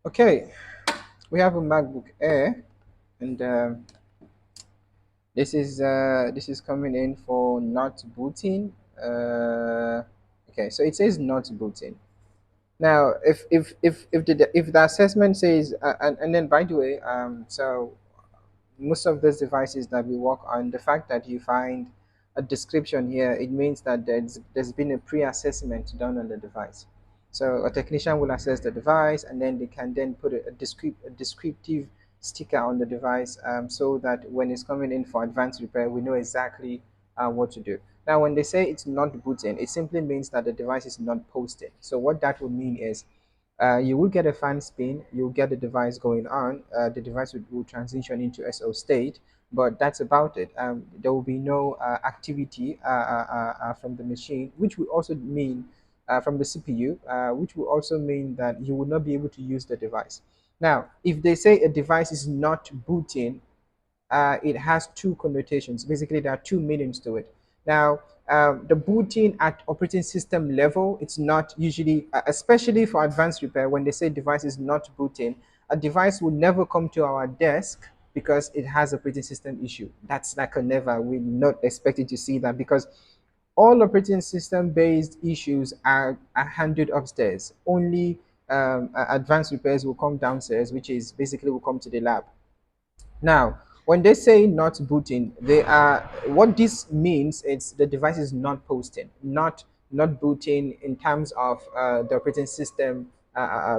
Okay, we have a MacBook Air, and this is coming in for not booting. Okay, so it says not booting. Now, if the assessment says, and then by the way, so most of those devices that we work on, the fact that you find a description here, it means that there's been a pre-assessment done on the device. So a technician will assess the device, and then they can then put a descriptive sticker on the device, so that when it's coming in for advanced repair, we know exactly what to do. Now, when they say it's not booting, it simply means that the device is not posted. So what that would mean is you will get a fan spin, you'll get the device going on, the device will transition into SO state, but that's about it. There will be no activity from the machine, which will also mean from the CPU, which will also mean that you will not be able to use the device. Now, if they say a device is not booting, it has two connotations. Basically, there are two meanings to it. Now, the booting at operating system level, it's not usually, especially for advanced repair, when they say device is not booting, a device will never come to our desk because it has operating system issue. That's like a never. We're not expected to see that because all operating system based issues are handled upstairs. Only advanced repairs will come downstairs, which is basically will come to the lab. Now, when they say not booting, they are what this means is the device is not posting, not booting in terms of the operating system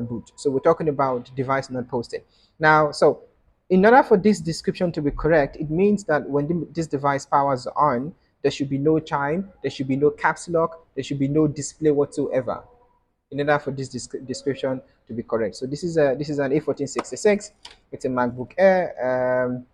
boot. So we're talking about device not posting. Now, so in order for this description to be correct, it means that when this device powers on, there should be no chime, there should be no caps lock, there should be no display whatsoever in order for this description to be correct. So this is an A1466. It's a MacBook Air.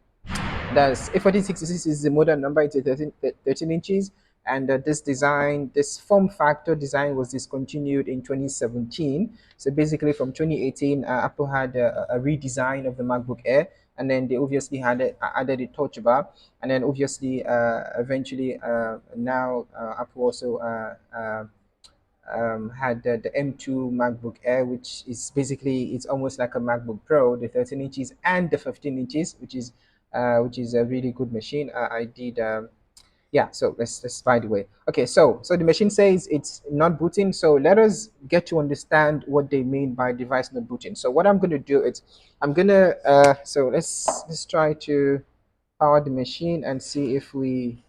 That's A1466 is the model number. It's a 13 inches. And this form factor design was discontinued in 2017. So basically, from 2018, Apple had a redesign of the MacBook Air, and then they obviously added a touch bar, and then obviously, eventually, now Apple also had the M2 MacBook Air, which is basically it's almost like a MacBook Pro, the 13 inches and the 15 inches, which is a really good machine. I did. Yeah, so let's by the way. Okay, so the machine says it's not booting. So let us get to understand what they mean by device not booting. So what I'm going to do is I'm gonna so let's try to power the machine and see if we.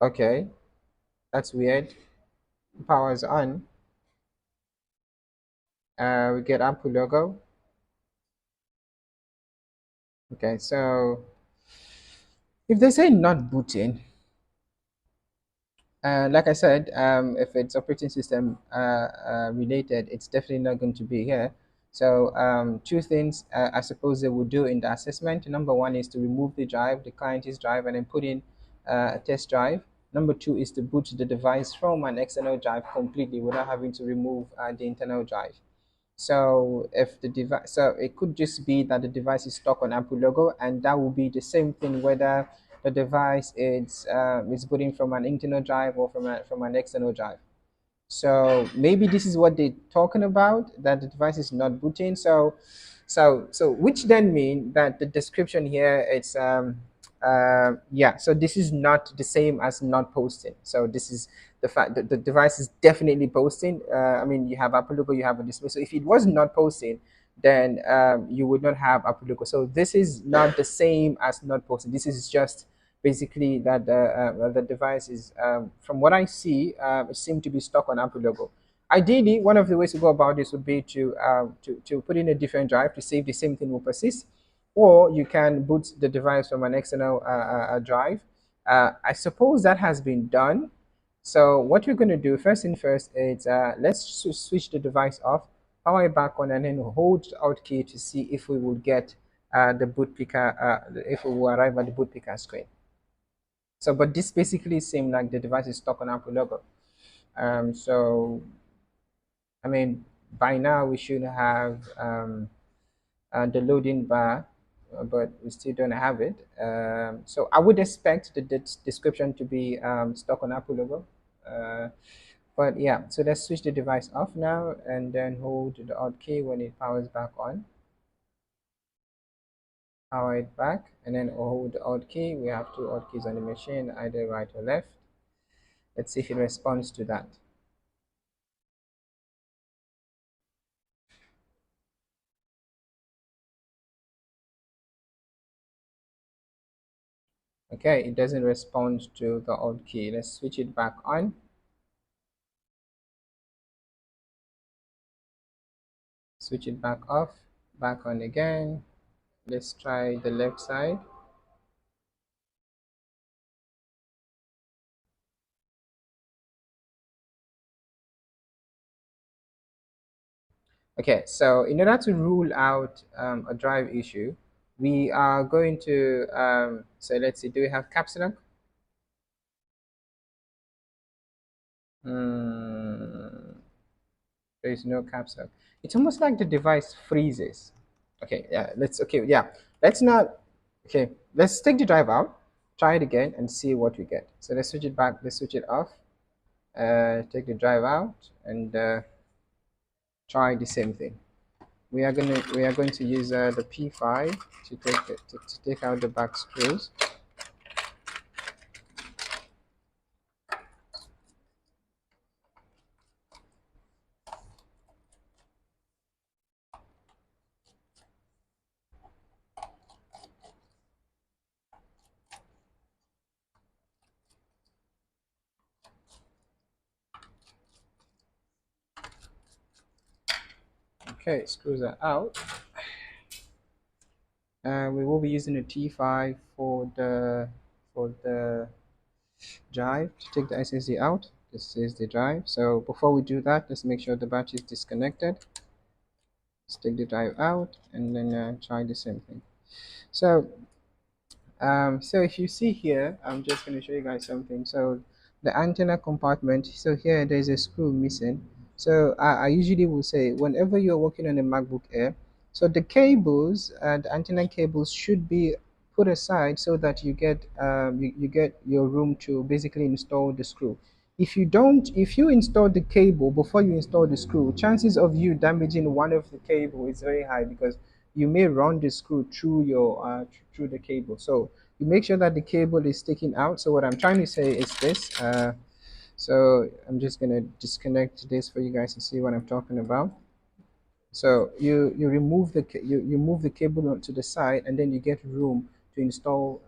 Okay, that's weird. Power is on. We get Apple logo. Okay, so if they say not booting, like I said, if it's operating system related, it's definitely not going to be here. So two things I suppose they would do in the assessment. Number one is to remove the drive, the client's drive, and then put in a test drive. Number two is to boot the device from an external drive completely without having to remove the internal drive. So if the device, so it could just be that the device is stuck on Apple logo, and that will be the same thing whether the device is booting from an internal drive or from an external drive. So maybe this is what they're talking about, that the device is not booting. So which then mean that the description here it's yeah. So this is not the same as not posting. So this is the fact that the device is definitely posting. I mean, you have Apple logo, you have a display. So if it was not posting, then you would not have Apple logo. So this is not the same as not posting. This is just basically that the device is, from what I see, it seems to be stuck on Apple logo. Ideally, one of the ways to go about this would be to put in a different drive to see if the same thing will persist, or you can boot the device from an external drive. I suppose that has been done. So what we're going to do first thing first is let's switch the device off, power it back on, and then hold Alt key to see if we will get the boot picker, if we will arrive at the boot picker screen. So, but this basically seems like the device is stuck on Apple logo. So, I mean, by now we should have the loading bar, but we still don't have it. So I would expect the description to be stuck on Apple logo. Uh, But yeah, so let's switch the device off now and then hold the Alt key when it powers back on. Power it back and then hold the Alt key. We have two Alt keys on the machine, either right or left. Let's see if it responds to that. Okay, it doesn't respond to the Alt key. Let's switch it back on. Switch it back off, back on again. Let's try the left side. Okay, so in order to rule out a drive issue, we are going to, so let's see, do we have caps lock? There is no caps lock. It's almost like the device freezes. Okay, yeah, let's not, okay, let's take the drive out, try it again and see what we get. So let's switch it back, let's switch it off, take the drive out and try the same thing. We are going to use the P5 to take out the back screws. Okay, screws are out. We will be using a T5 for the drive to take the SSD out. This is the drive. So before we do that, let's make sure the battery is disconnected. Let's take the drive out and then try the same thing. So if you see here, I'm just going to show you guys something. So the antenna compartment, so here there's a screw missing. So I usually will say whenever you're working on a MacBook Air, so the cables, the antenna cables should be put aside so that you get your room to basically install the screw. If you install the cable before you install the screw, chances of you damaging one of the cable is very high because you may run the screw through your through the cable. So you make sure that the cable is sticking out. So what I'm trying to say is this. So I'm just gonna disconnect this for you guys to see what I'm talking about. So you remove you move the cable to the side, and then you get room to install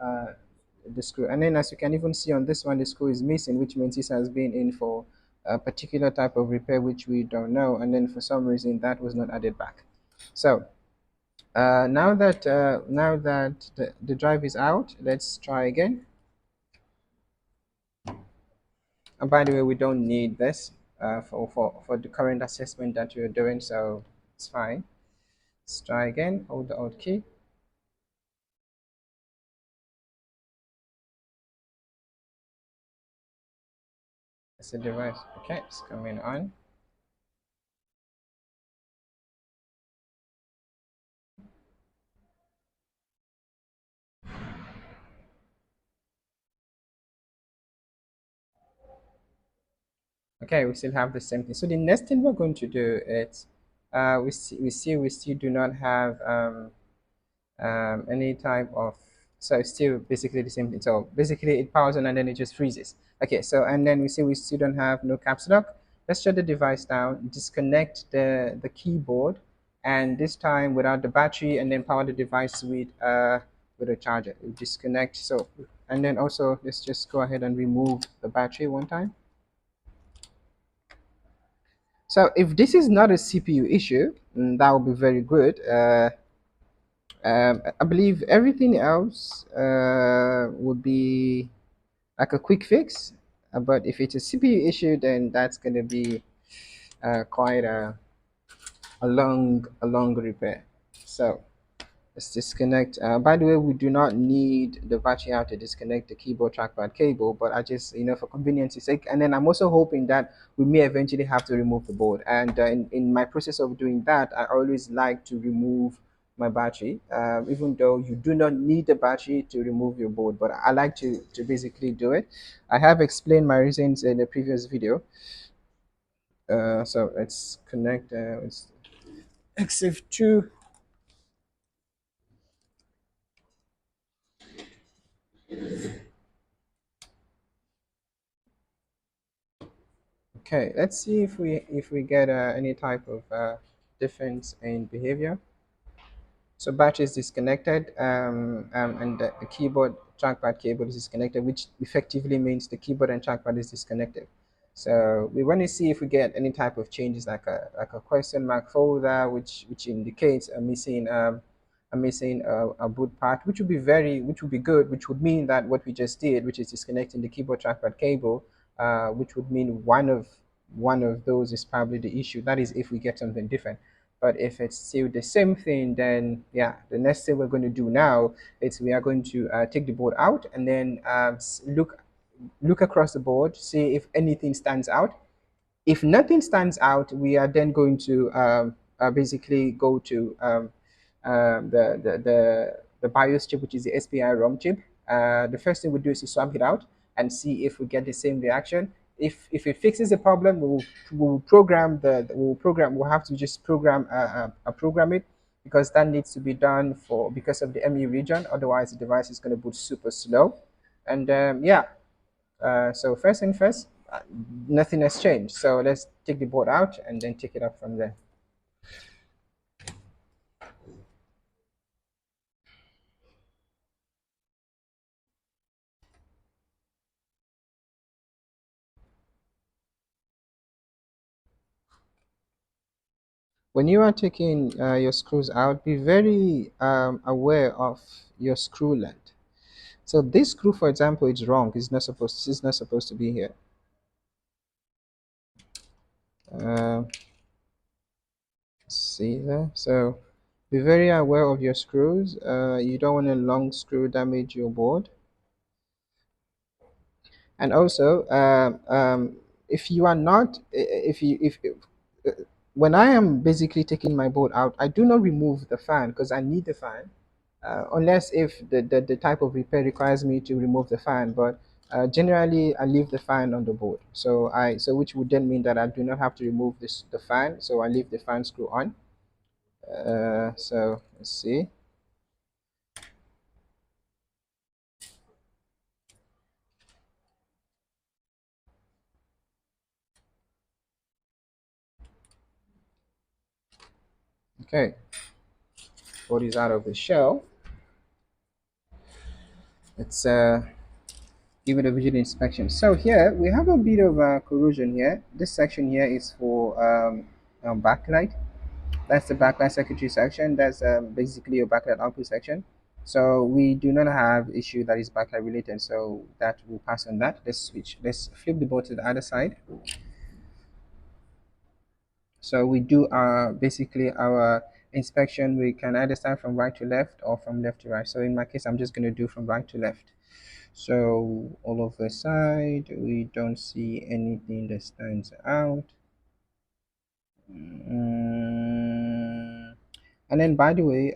the screw. And then as you can even see on this one, the screw is missing, which means this has been in for a particular type of repair which we don't know, and then for some reason that was not added back. So now that the drive is out, let's try again. And by the way, we don't need this for the current assessment that you're doing, so it's fine. Let's try again. Hold the Alt key. That's the device. Okay, it's coming on. Okay, we still have the same thing. So the next thing we're going to do is we still do not have any type of, so it's still basically the same thing. So basically it powers on and then it just freezes. Okay, so and then we see we still don't have no caps lock. Let's shut the device down, disconnect the keyboard, and this time without the battery, and then power the device with a charger. We disconnect. So and then also let's just go ahead and remove the battery one time. So if this is not a CPU issue, that would be very good. I believe everything else would be like a quick fix. But if it's a CPU issue, then that's going to be quite a long repair. So let's disconnect. By the way, we do not need the battery out to disconnect the keyboard trackpad cable, but I just, for convenience sake. And then I'm also hoping that we may eventually have to remove the board. And in my process of doing that, I always like to remove my battery, even though you do not need the battery to remove your board, but I like to basically do it. I have explained my reasons in the previous video. So let's connect with XF2. Okay, let's see if we get any type of difference in behavior. So battery is disconnected, and the keyboard trackpad cable is disconnected, which effectively means the keyboard and trackpad is disconnected. So we want to see if we get any type of changes, like a question mark folder, which indicates a missing a boot part, which would be good, which would mean that what we just did, which is disconnecting the keyboard trackpad cable, which would mean one of those is probably the issue. That is if we get something different. But if it's still the same thing, then yeah, the next thing we're going to do now is we are going to take the board out and then look across the board, see if anything stands out. If nothing stands out, we are then going to basically go to the BIOS chip, which is the SPI ROM chip. The first thing we do is to swap it out and see if we get the same reaction. If it fixes the problem, we'll program we'll have to just program it, because that needs to be done for because of the ME region. Otherwise, the device is going to boot super slow. And yeah, so first thing first, nothing has changed. So let's take the board out and then take it up from there. When you are taking your screws out, be very aware of your screw length. So this screw, for example, is wrong. It's not supposed to be here. Uh, see there. So be very aware of your screws. You don't want a long screw damage your board. And also, if you are not, if when I am basically taking my board out, I do not remove the fan because I need the fan, unless if the type of repair requires me to remove the fan. But generally, I leave the fan on the board. So which would then mean that I do not have to remove the fan. So I leave the fan screw on. So let's see. Okay, board is out of the shell. Let's give it a visual inspection. So here we have a bit of corrosion here. This section here is for backlight. That's the backlight circuitry section. That's basically your backlight output section. So we do not have issue that is backlight related. So that will pass on that. Let's switch. Let's flip the board to the other side. So we do basically our inspection. We can either start from right to left or from left to right. So in my case, I'm just going to do from right to left. So all of the side, we don't see anything that stands out. Mm. And then, by the way,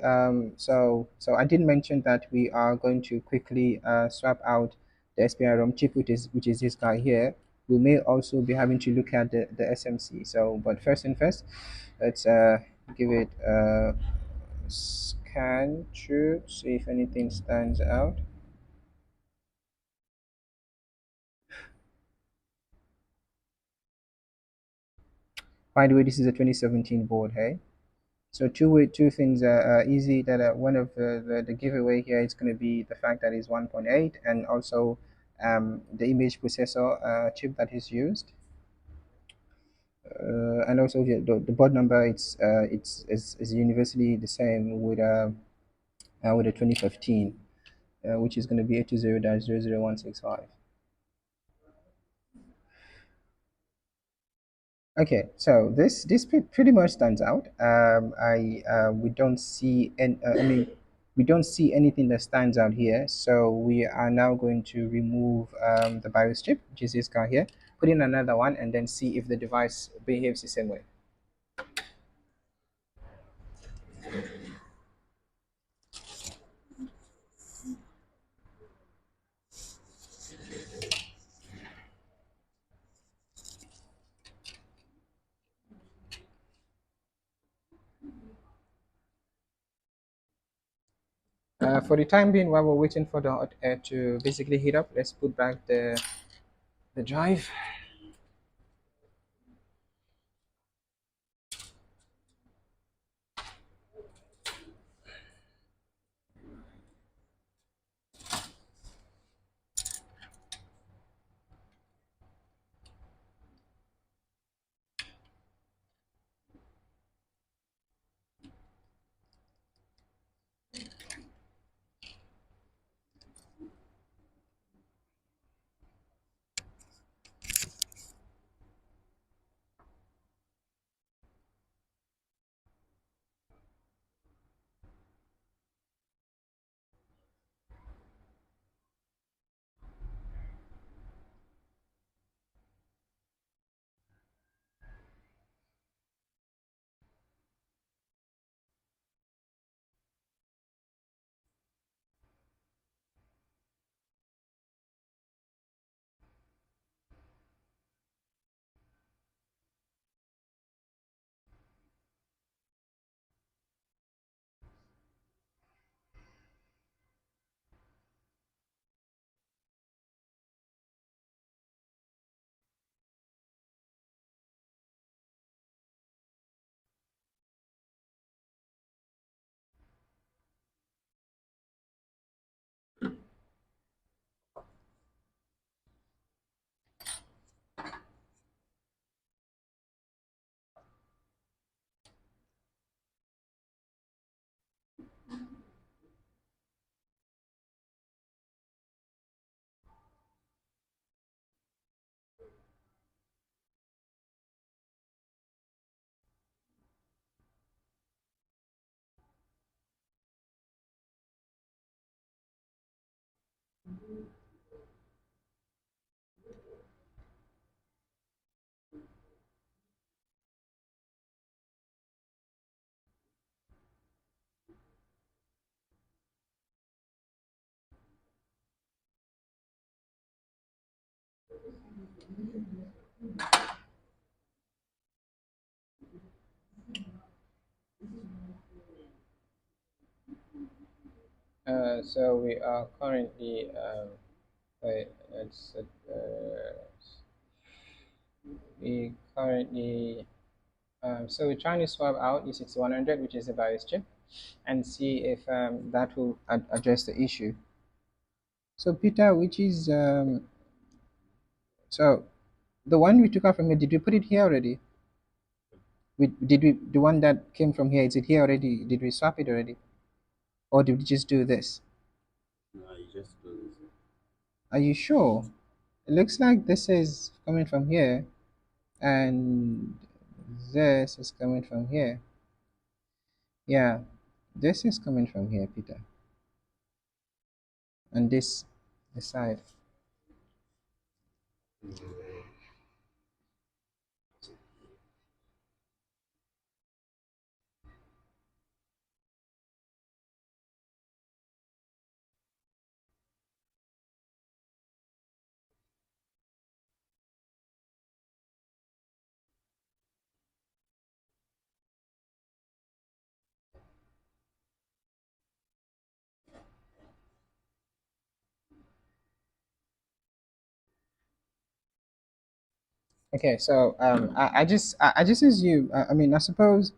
so I did mention that we are going to quickly swap out the SPI ROM chip, which is this guy here. We may also be having to look at the SMC. So, but first and first, let's give it a scan through, see if anything stands out. By the way, this is a 2017 board, hey? So two things are easy. That one of the giveaway here is going to be the fact that it's 1.8, and also the image processor chip that is used, and also the board number. Is universally the same with a 2015, which is going to be 820-00165. Okay, so this pretty much stands out. I we don't see and I mean we don't see anything that stands out here. So we are now going to remove the BIOS chip, which is this guy here, put in another one, and then see if the device behaves the same way. For the time being, while we're waiting for the hot air to basically heat up, let's put back the drive. So we are currently wait, it's we currently so we're trying to swap out the 6100, which is the BIOS chip, and see if that will address the issue. So Peter, which is so the one we took out from here, did we put it here already? Did we, the one that came from here, is it here already? Did we swap it already? Or did we just do this? No, you just do this. Are you sure? It looks like this is coming from here, and this is coming from here. Yeah, this is coming from here, Peter. And this side. Okay, so I just assume. I mean, I suppose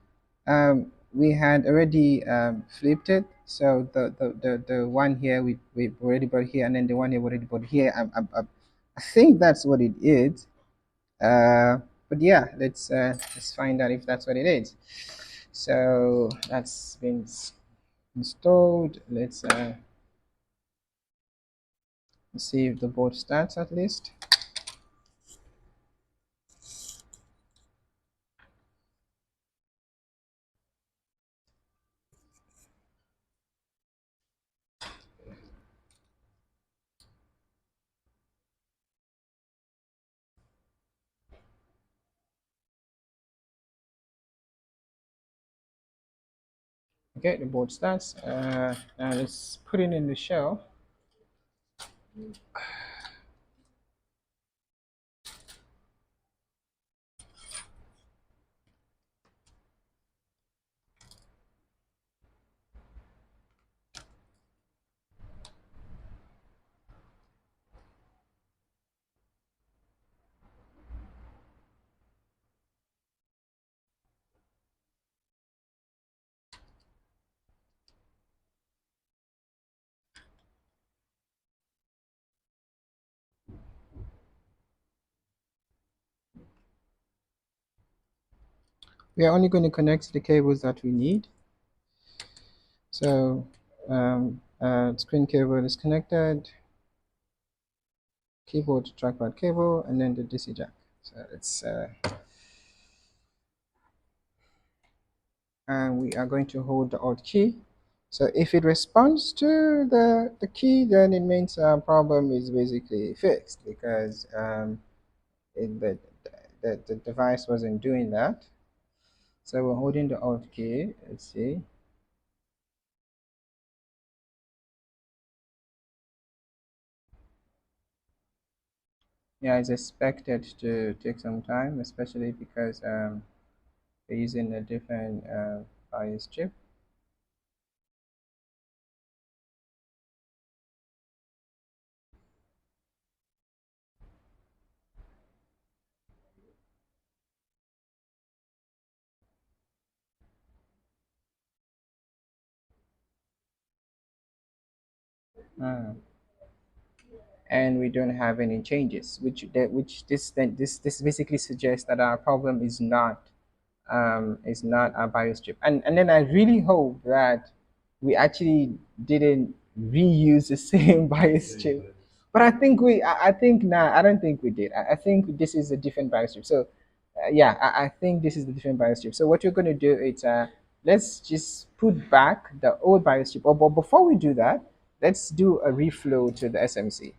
we had already flipped it. So the one here we already brought here, and then the one here we already brought here. I think that's what it is. But yeah, let's find out if that's what it is. So that's been installed. Let's see if the board starts at least. Okay, the board starts. Now let's put it in the shell. We are only going to connect the cables that we need. So screen cable is connected, keyboard to trackpad cable, and then the DC jack. So it's and we are going to hold the Alt key. So if it responds to the key, then it means our problem is basically fixed, because the device wasn't doing that. So we're holding the Alt key. Let's see. Yeah, it's expected to take some time, especially because we're using a different BIOS chip. Uh, and we don't have any changes, which this basically suggests that our problem is not a BIOS chip. And then I really hope that we actually didn't reuse the same BIOS chip. But I think nah, I don't think we did. I think this is a different BIOS chip. So yeah, I think this is the different BIOS chip. So what you're going to do is let's just put back the old BIOS chip. But before we do that, let's do a reflow to the SMC.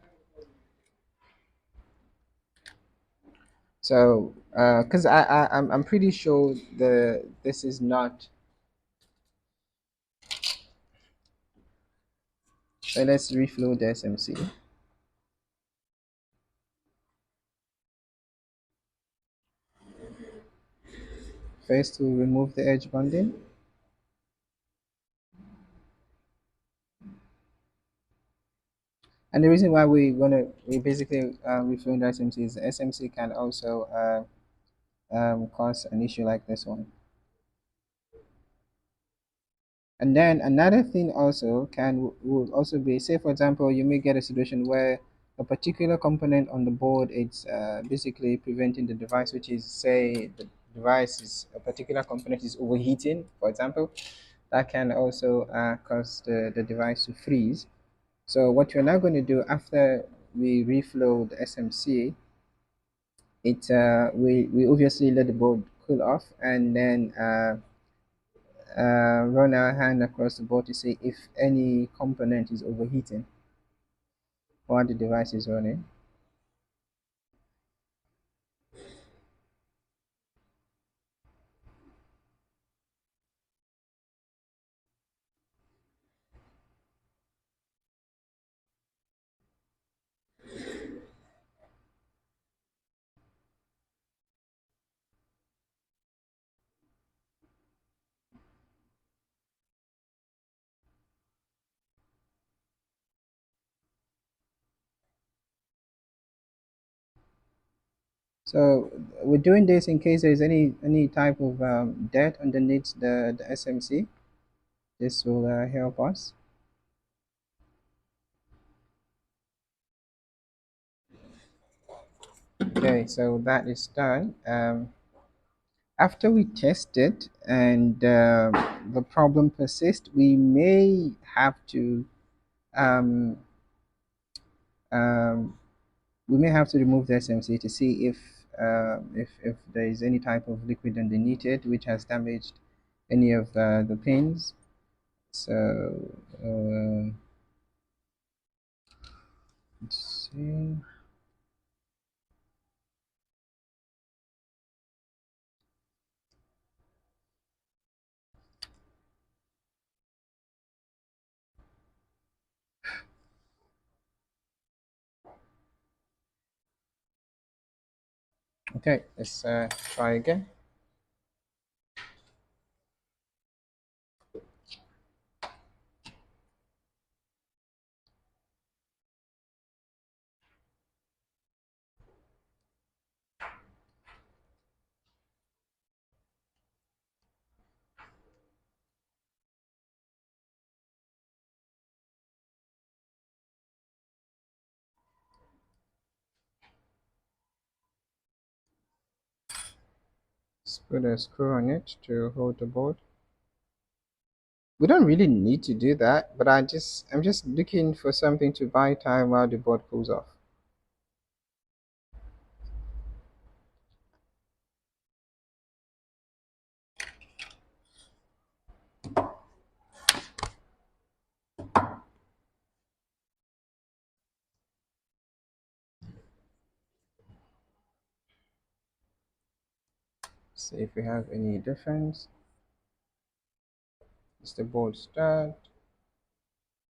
So because I'm pretty sure this is not. So let's reflow the SMC. First, we'll remove the edge bonding. And the reason why we basically reflow the SMC is the SMC can also cause an issue like this one. And then another thing also will also be, say for example, you may get a situation where a particular component on the board is basically preventing the device, which is, say the device is a particular component is overheating, for example, that can also cause the device to freeze. So what we're now going to do after we reflow the SMC, we obviously let the board cool off, and then run our hand across the board to see if any component is overheating while the device is running. So we're doing this in case there's any type of dirt underneath the SMC. This will help us. Okay, so that is done. After we test it and the problem persists, we may have to um, um, remove the SMC to see if there is any type of liquid underneath it which has damaged any of the pins. So let's see. Okay, let's try again. Let's put a screw on it to hold the board. We don't really need to do that, but I'm just looking for something to buy time while the board cools off. See if we have any difference. Is the board start?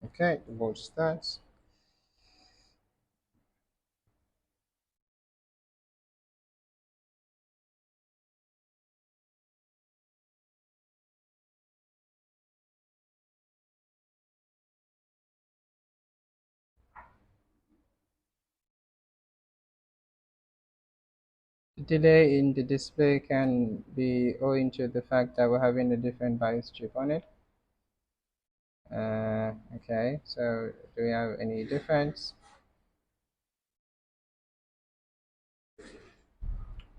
Okay, the board starts. The delay in the display can be owing to the fact that we're having a different BIOS chip on it. Okay, so do we have any difference?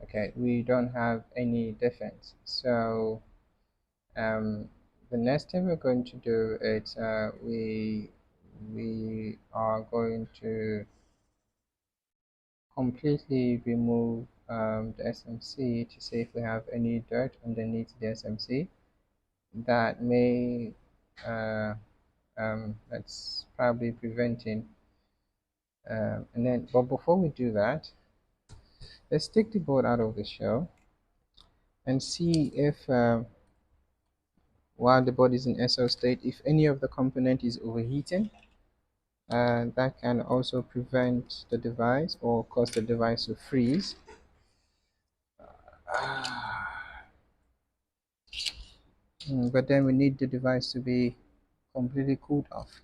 Okay, we don't have any difference. So the next thing we're going to do is we are going to completely remove the SMC to see if we have any dirt underneath the SMC that may that's probably preventing and then but before we do that, let's take the board out of the shell and see if while the board is in SO state, if any of the component is overheating. That can also prevent the device or cause the device to freeze. But then we need the device to be completely cooled off.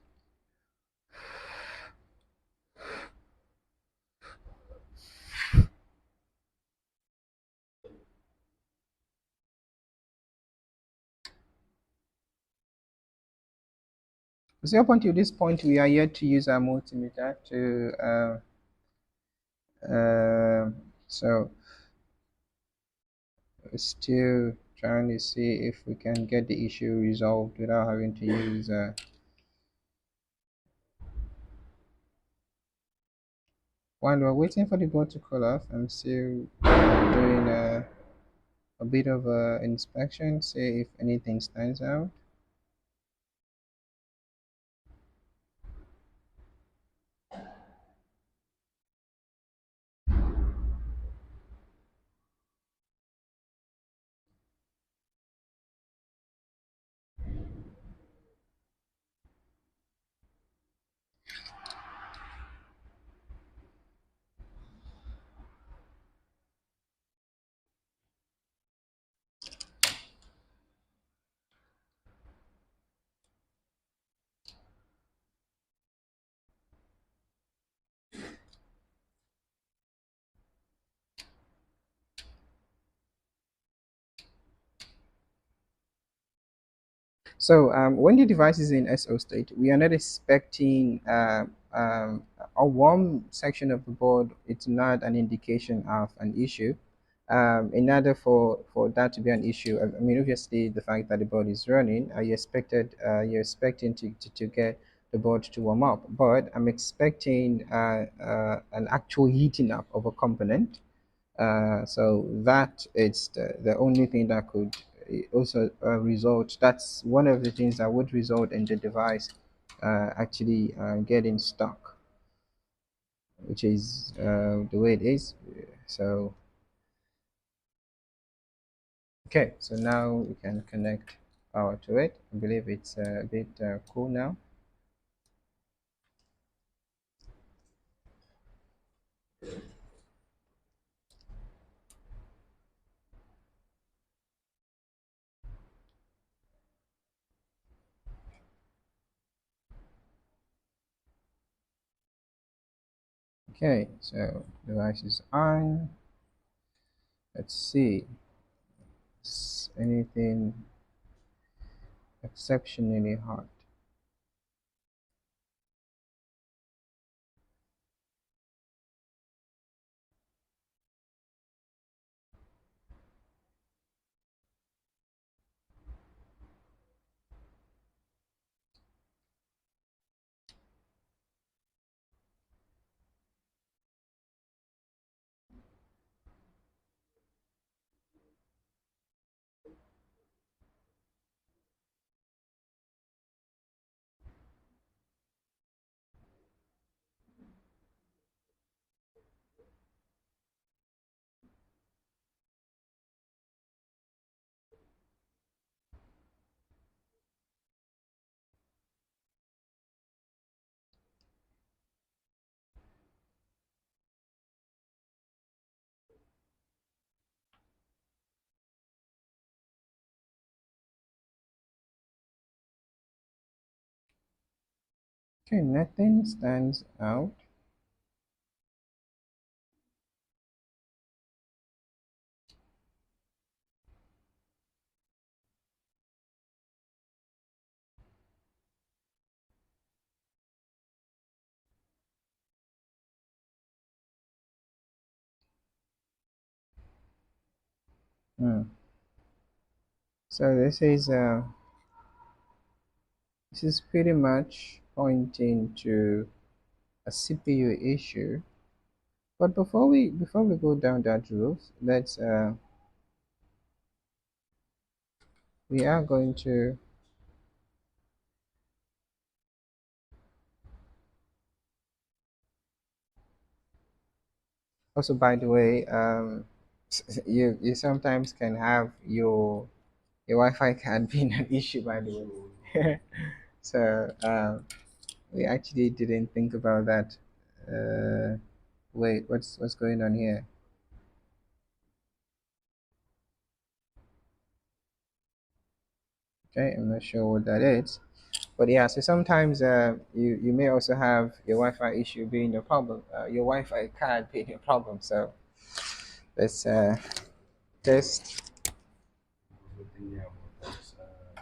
So up until this point, we are yet to use our multimeter to so we're still trying to see if we can get the issue resolved without having to use while we're waiting for the board to cool off. I'm still doing a bit of inspection, see if anything stands out. So when the device is in SO state, we are not expecting a warm section of the board. It's not an indication of an issue. In order for that to be an issue, I mean, obviously, the fact that the board is running, you're expecting to get the board to warm up. But I'm expecting an actual heating up of a component. So that it's the only thing that could also result. That's one of the things that would result in the device actually getting stuck, which is the way it is. So okay, so now we can connect power to it. I believe it's a bit cool now. Okay, so device is on. Let's see. Is anything exceptionally hot? Okay, nothing stands out. Hmm. So this is pretty much pointing to a CPU issue. But before we go down that route, let's we are going to also, by the way, you sometimes can have your Wi-Fi card being an issue, by the way. So we actually didn't think about that. Wait, what's going on here? Okay, I'm not sure what that is. But yeah, so sometimes you may also have your Wi-Fi issue being a problem, your Wi-Fi card being a problem. So let's test. Everything there about this.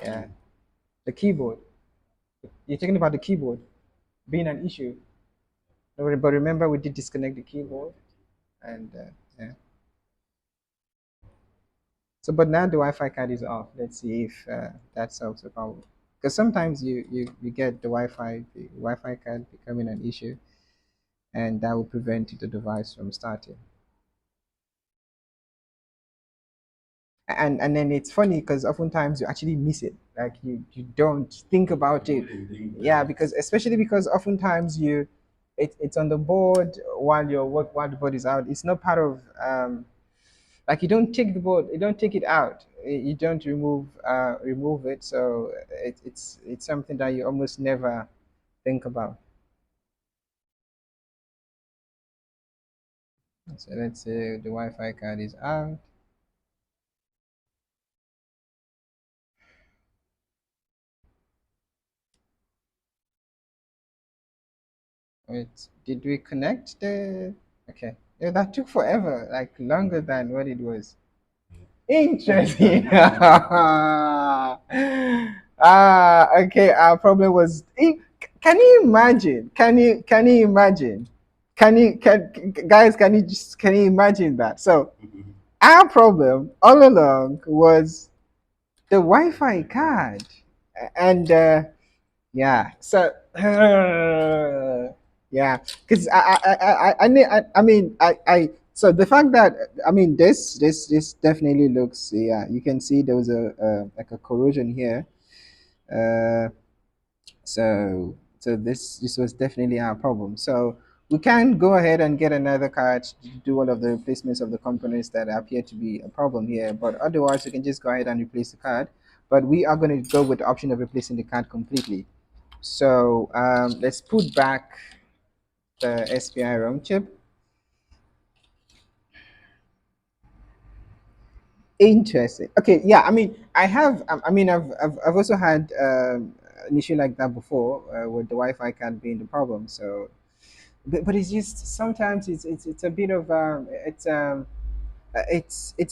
Yeah, the keyboard. You're talking about the keyboard being an issue. But remember, we did disconnect the keyboard, and yeah. So, but now the Wi-Fi card is off. Let's see if that solves the problem. Because sometimes you get the Wi-Fi card becoming an issue, and that will prevent the device from starting. And then it's funny because oftentimes you actually miss it. Like you don't think about You it. wouldn't think Yeah, that. because especially because oftentimes it's on the board while while the board is out. It's not part of like you don't take the board, you don't take it out, you don't remove it. So it's something that you almost never think about. So let's say the Wi-Fi card is out. Wait, did we connect the? Okay, yeah, that took forever, like longer than what it was. Interesting. Okay. Our problem was. Can you imagine? Can you imagine? Guys? Can you imagine that? So our problem all along was the Wi-Fi card, and yeah. So yeah, because so the fact that this definitely looks, yeah, you can see there was a like a corrosion here. Uh, so this was definitely our problem. So we can go ahead and get another card to do all of the replacements of the components that appear to be a problem here. But otherwise, we can just go ahead and replace the card. But we are going to go with the option of replacing the card completely. So let's put back the SPI ROM chip. Interesting. Okay, yeah. I mean, I've also had an issue like that before with the Wi-Fi card being the problem. So, but it's just sometimes it's a bit of it's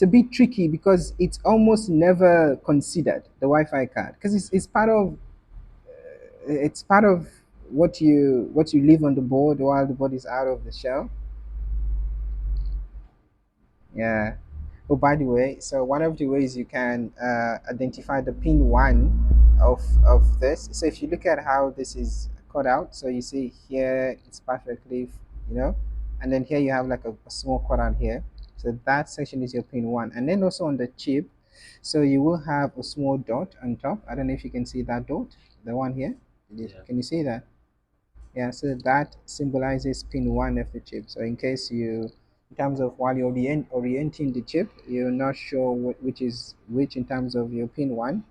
a bit tricky because it's almost never considered the Wi-Fi card because it's part of what you leave on the board while the board is out of the shell. Yeah. Oh, by the way, so one of the ways you can identify the pin one of this. So if you look at how this is cut out, so you see here it's perfectly, and then here you have like a small cutout here. So that section is your pin one, and then also on the chip, so you will have a small dot on top. I don't know if you can see that dot, the one here. Yeah. Can you see that? Yeah, so that symbolizes pin one of the chip. So in case in terms of while you're orienting the chip, you're not sure which is which in terms of your pin one,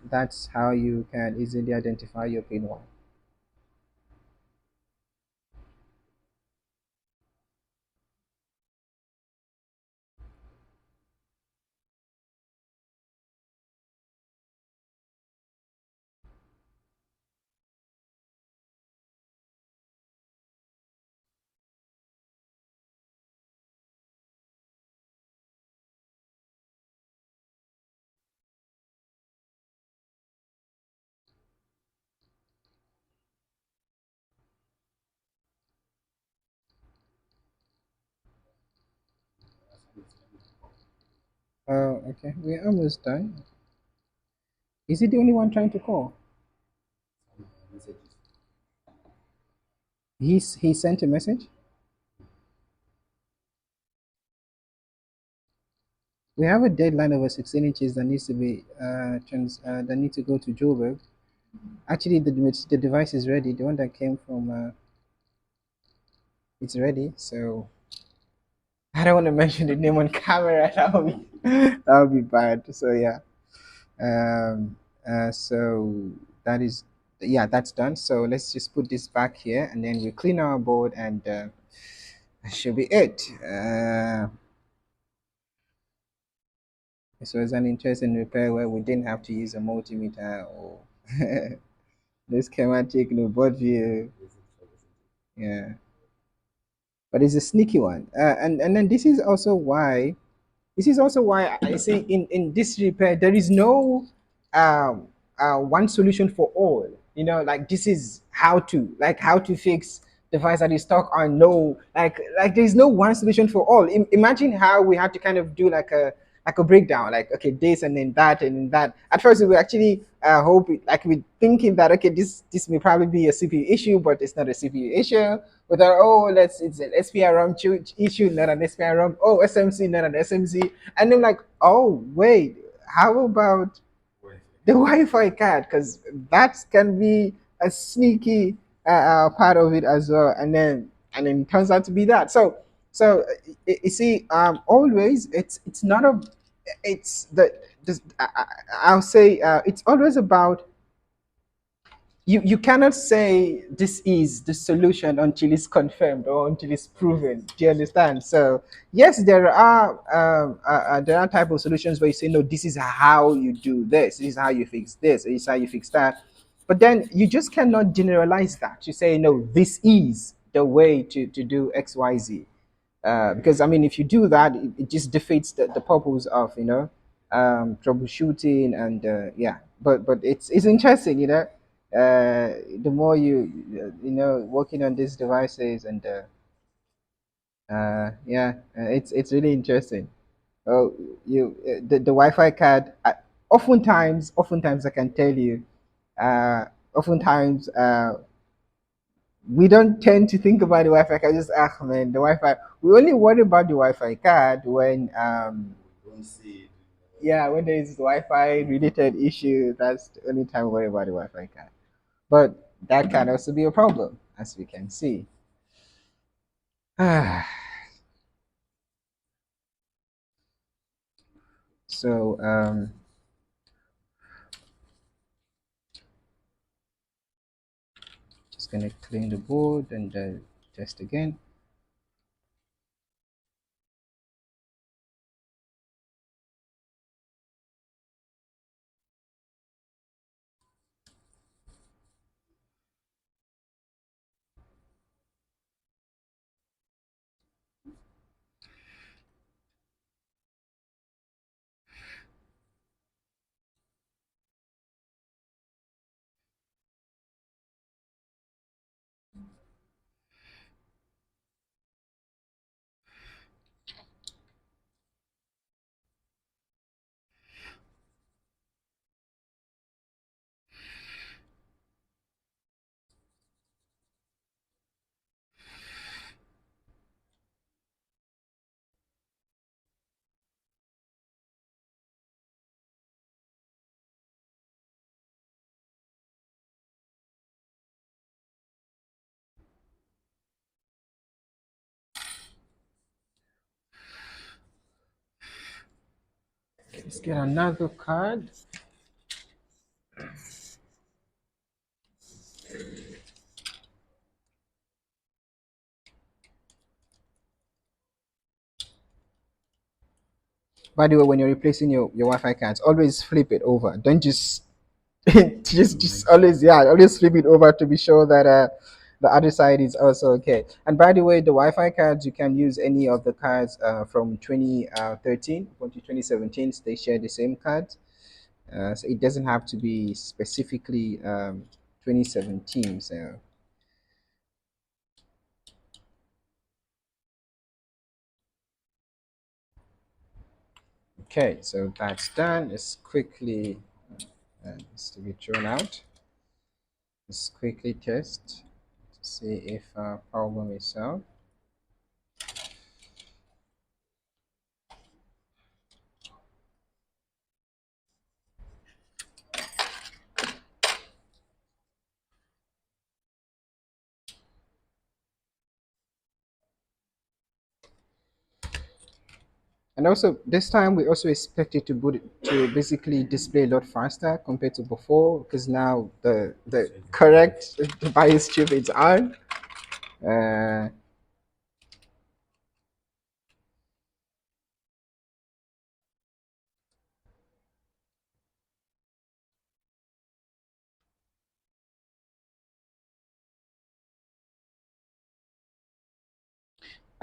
that's how you can easily identify your pin one. Okay, we're almost done. Is he the only one trying to call? Messages. He sent a message. We have a deadline over 16 inches that needs to be that need to go to Joburg. Actually, the device is ready. The one that came from it's ready. So I don't want to mention the name on camera. That would be bad. So yeah. Um. So that is yeah, that's done. So let's just put this back here, and then we clean our board, and that should be it. This was an interesting repair where we didn't have to use a multimeter or this schematic no board view. Basic troubleshooting. Yeah, but it's a sneaky one. And then this is also why I say in this repair there is no um, one solution for all. You know, like this is how to fix device that is stuck on no there's no one solution for all. Imagine how we had to kind of do like a breakdown, like okay this and then that and then that. At first we were actually we thinking that okay this may probably be a CPU issue, but it's not a CPU issue. We thought, oh, it's an SPI ROM issue, not an SPI ROM. Oh, SMC, not an SMC. And then like, oh, wait, how about Wi-Fi. the Wi-Fi card? Because that can be a sneaky part of it as well. And then it turns out to be that. So you see, always it's not a it's the just I'll say it's always about you cannot say this is the solution until it's confirmed or until it's proven. Do you understand? So yes, there are type of solutions where you say no, this is how you do this is how you fix this is how you fix that, but then you just cannot generalize that. You say no, this is the way to do XYZ, because I mean, if you do that, it just defeats the purpose of troubleshooting and yeah. But it's interesting, the more working on these devices and yeah, it's really interesting. Oh, the Wi-Fi card. Oftentimes, I can tell you, oftentimes we don't tend to think about the Wi-Fi card. Just man, the Wi-Fi. We only worry about the Wi-Fi card when We don't see it. yeah, when there is Wi-Fi related issue. That's the only time we worry about the Wi-Fi card. But that can also be a problem, as we can see. So just gonna clean the board and test again. Let's get another card. By the way, when you're replacing your Wi-Fi cards, always flip it over. Don't just just Make sure. always always flip it over to be sure that the other side is also okay. And by the way, the Wi-Fi cards, you can use any of the cards from 2013 to 2017. They share the same cards, so it doesn't have to be specifically 2017. So Okay, so that's done. Let's quickly it's to be thrown out. Let's quickly test to see if our problem is solved. And also this time we also expect it to to basically display a lot faster compared to before, because now the correct device chip is on. Uh,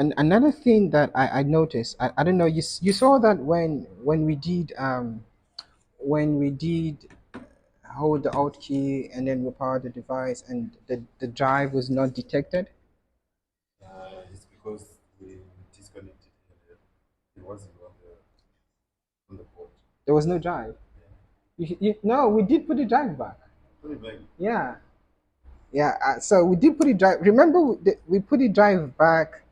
and another thing that I noticed, I don't know, you saw that when we did hold the alt key and then we power the device and the drive was not detected. It's because we disconnected it wasn't on the port. There was no drive. No, we did put the drive back. Put it back. Yeah. Yeah, so we did put it drive. Remember, we put it drive back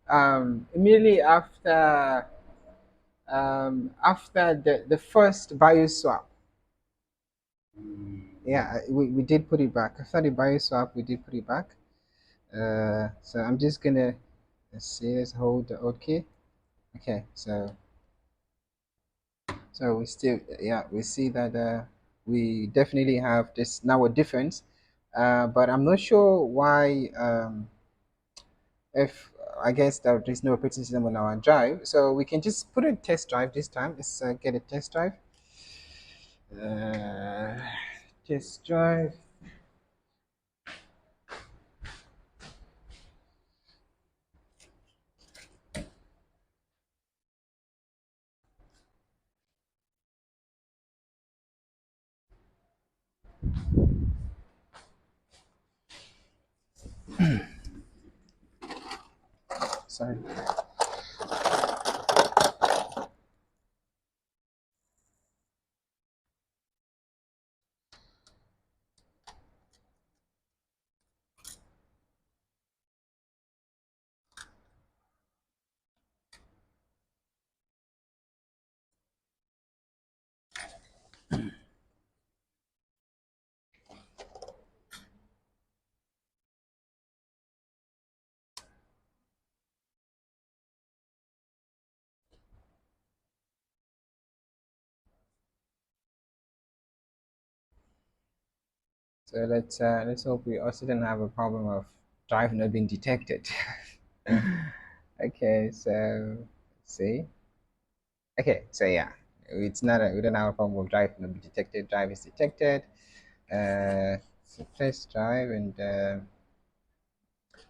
immediately after the first BIOS swap. Yeah, we did put it back after the BIOS swap. We did put it back. So I'm just gonna let's see. Let's hold the old key. Okay, so we still, yeah, we see that we definitely have this now a difference, but I'm not sure why. If I guess that there's no operating system on our drive, so we can just put a test drive this time. Let's get a test drive. Uh, Test drive. Sorry. So let's hope we also don't have a problem of drive not being detected. Okay, so let's see. Okay, so yeah, it's not we don't have a problem with drive not being detected. Drive is detected. So test drive and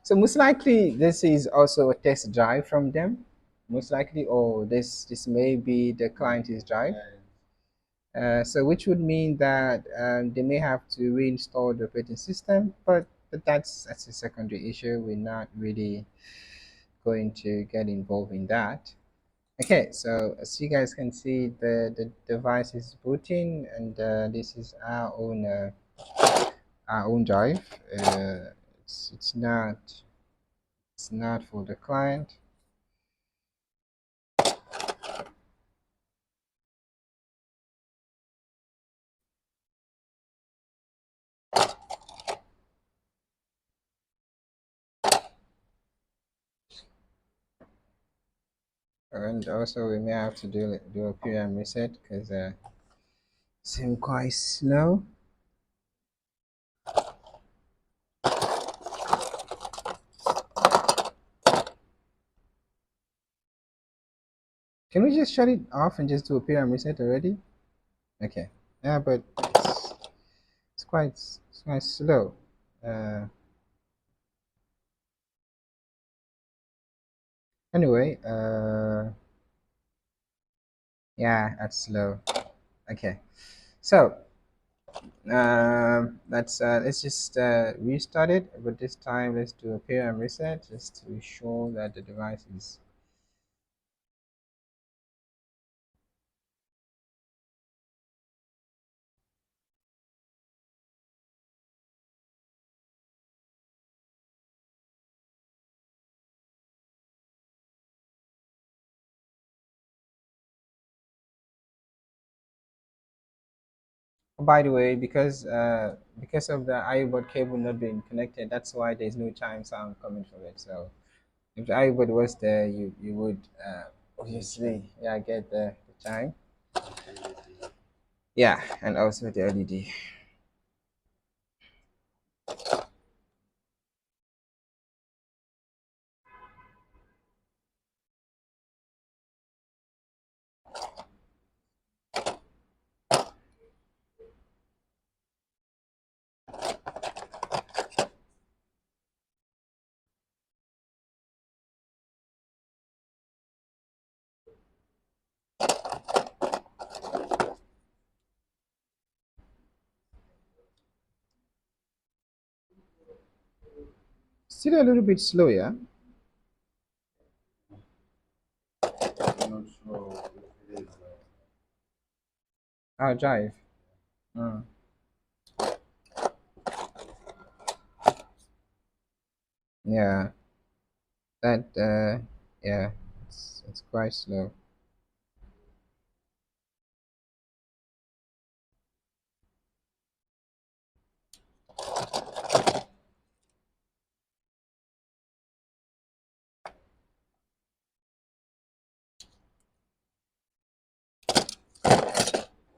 so most likely this is also a test drive from them, most likely, or this may be the client's drive. So which would mean that they may have to reinstall the operating system, but that's a secondary issue. We're not really going to get involved in that. Okay, so as you guys can see, the device is booting, and this is our own drive. It's not for the client. And also we may have to do a PM reset because seem quite slow. Can we just shut it off and just do a PM reset already? Okay. Yeah, but it's quite slow. Uh, anyway, yeah, that's slow. Okay. So let's just restart it, but this time let's do a PM reset just to be sure that the device is By the way, because of the iBot cable not being connected, that's why there's no chime sound coming from it. So if the iBot was there, you would obviously get the chime. Yeah, and also the LED. Still a little bit slow, yeah. I'm not sure if it is. I'll drive. Mm. Yeah, that yeah, it's quite slow.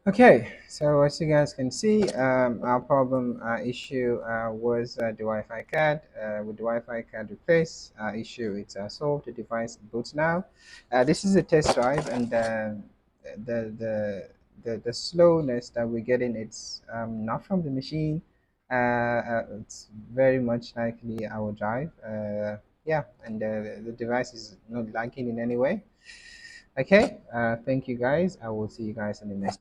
Okay, so as you guys can see, our problem issue was the Wi-Fi card. With the Wi-Fi card replaced, issue it's solved. The device boots now. This is a test drive, and the, the the slowness that we're getting, it's not from the machine. It's very much likely our drive. Yeah, and the device is not lagging in any way. Okay, thank you guys. I will see you guys in the next.